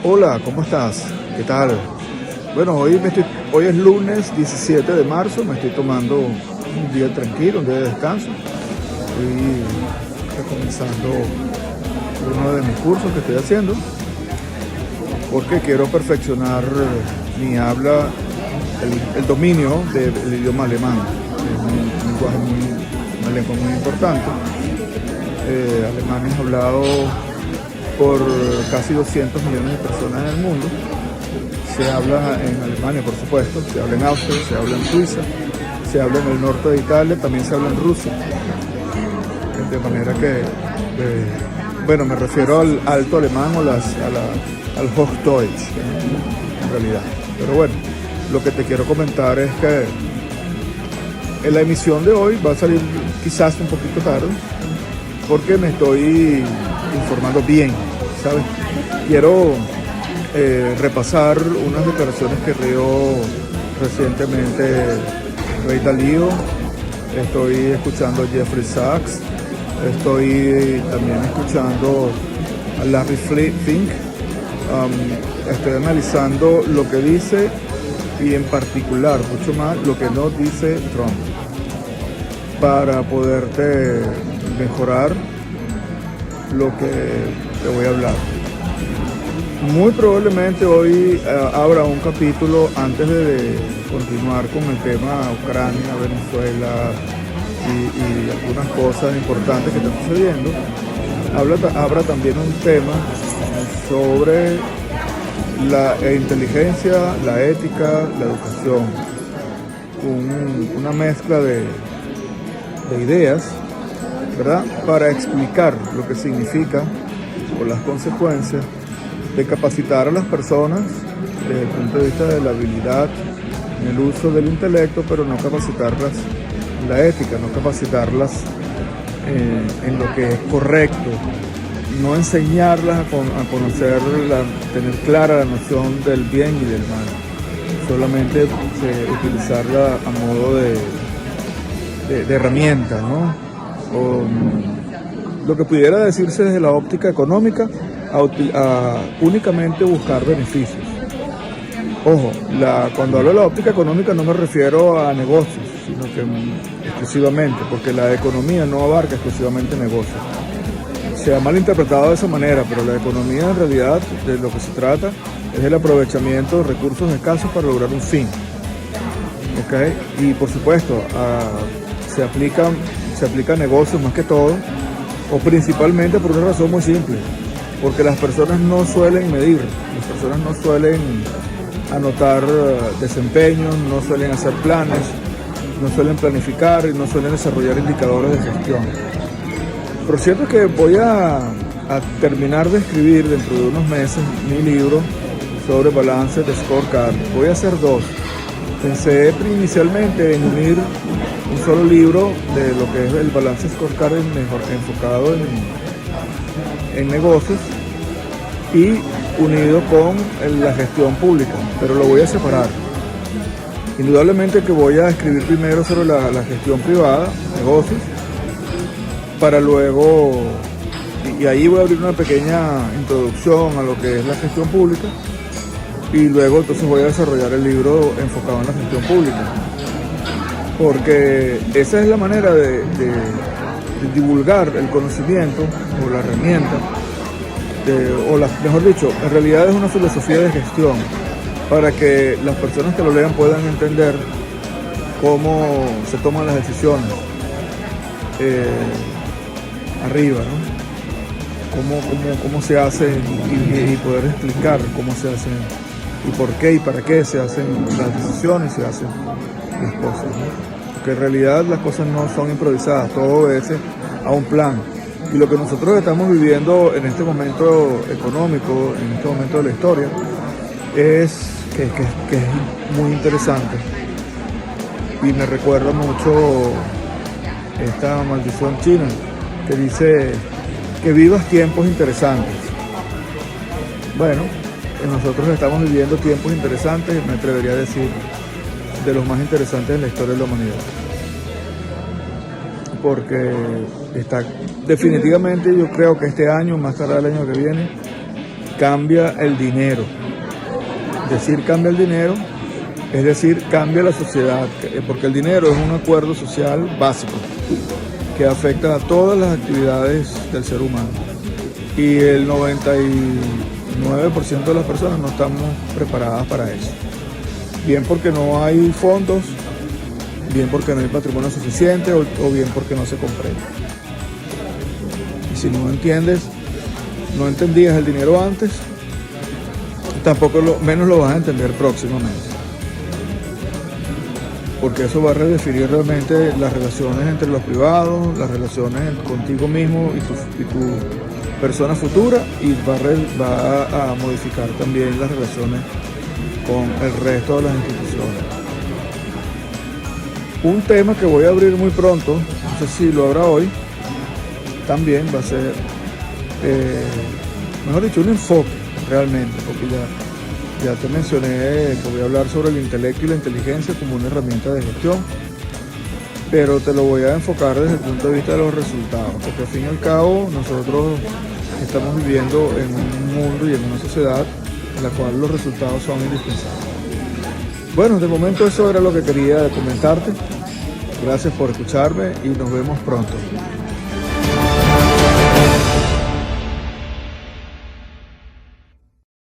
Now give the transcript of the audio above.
Hola, ¿cómo estás? ¿Qué tal? Bueno, hoy es lunes 17 de marzo, me estoy tomando un día tranquilo, un día de descanso. Estoy comenzando uno de mis cursos que estoy haciendo porque quiero perfeccionar mi habla, el dominio del idioma alemán. Es un lenguaje una lengua muy importante. Alemán es hablado por casi 200 millones de personas en el mundo. Se habla en Alemania, por supuesto, se habla en Austria, se habla en Suiza, se habla en el norte de Italia, también se habla en Rusia. De manera que, bueno, me refiero al alto alemán o al Hochdeutsch, en realidad. Pero bueno, lo que te quiero comentar es que en la emisión de hoy va a salir quizás un poquito tarde, porque me estoy informando bien, ¿sabes? Quiero repasar unas declaraciones que dio recientemente Ray Dalio. Estoy escuchando a Jeffrey Sachs, estoy también escuchando a Larry Fink. Estoy analizando lo que dice y en particular mucho más lo que no dice Trump para poderte mejorar lo que te voy a hablar. Muy probablemente hoy abra un capítulo antes de continuar con el tema Ucrania, Venezuela y algunas cosas importantes que están sucediendo. Abra también un tema sobre la inteligencia, la ética, la educación. Una mezcla de ideas, ¿verdad? Para explicar lo que significa o las consecuencias de capacitar a las personas desde el punto de vista de la habilidad en el uso del intelecto, pero no capacitarlas en la ética, no capacitarlas en lo que es correcto, no enseñarlas a conocer, tener clara la noción del bien y del mal, solamente utilizarla a modo de herramienta, ¿no? O, lo que pudiera decirse desde la óptica económica, a únicamente buscar beneficios. Ojo, cuando hablo de la óptica económica no me refiero a negocios, sino que exclusivamente, porque la economía no abarca exclusivamente negocios. Se ha malinterpretado de esa manera, pero la economía en realidad de lo que se trata es el aprovechamiento de recursos escasos para lograr un fin. ¿Okay? Y por supuesto, se aplica a negocios más que todo, o principalmente por una razón muy simple, porque las personas no suelen medir, las personas no suelen anotar desempeños, no suelen hacer planes, no suelen planificar y no suelen desarrollar indicadores de gestión. Por cierto que voy a terminar de escribir dentro de unos meses mi libro sobre balance de scorecard. Voy a hacer dos. Pensé inicialmente en unir un solo libro de lo que es el balance scorecard mejor enfocado en negocios y unido con la gestión pública, pero lo voy a separar. Indudablemente que voy a escribir primero sobre la gestión privada, negocios, para luego, y ahí voy a abrir una pequeña introducción a lo que es la gestión pública, y luego entonces voy a desarrollar el libro enfocado en la gestión pública, porque esa es la manera de divulgar el conocimiento o la herramienta, mejor dicho, en realidad es una filosofía de gestión para que las personas que lo lean puedan entender cómo se toman las decisiones arriba, ¿no? Cómo se hacen y poder explicar cómo se hacen y por qué y para qué se hacen las decisiones y se hacen las cosas, ¿no? Porque en realidad las cosas no son improvisadas, todo obedece a un plan. Y lo que nosotros estamos viviendo en este momento económico, en este momento de la historia, es que es muy interesante. Y me recuerda mucho esta maldición china que dice que vivas tiempos interesantes. Bueno, nosotros estamos viviendo tiempos interesantes, me atrevería a decir, de los más interesantes en la historia de la humanidad. Porque definitivamente yo creo que este año, más tarde el año que viene, cambia el dinero. Decir cambia el dinero, es decir, cambia la sociedad, porque el dinero es un acuerdo social básico que afecta a todas las actividades del ser humano. Y el 99% de las personas no estamos preparadas para eso. Bien porque no hay fondos, bien porque no hay patrimonio suficiente o bien porque no se comprende. Y si no entiendes, no entendías el dinero antes, tampoco menos lo vas a entender próximamente. Porque eso va a redefinir realmente las relaciones entre los privados, las relaciones contigo mismo y tu persona futura, y va a modificar también las relaciones con el resto de las instituciones. Un tema que voy a abrir muy pronto, no sé si lo habrá hoy, también va a ser, mejor dicho, un enfoque realmente, porque ya te mencioné que voy a hablar sobre el intelecto y la inteligencia como una herramienta de gestión, pero te lo voy a enfocar desde el punto de vista de los resultados, porque al fin y al cabo nosotros estamos viviendo en un mundo y en una sociedad en la cual los resultados son indispensables. Bueno, de momento eso era lo que quería comentarte. Gracias por escucharme y nos vemos pronto.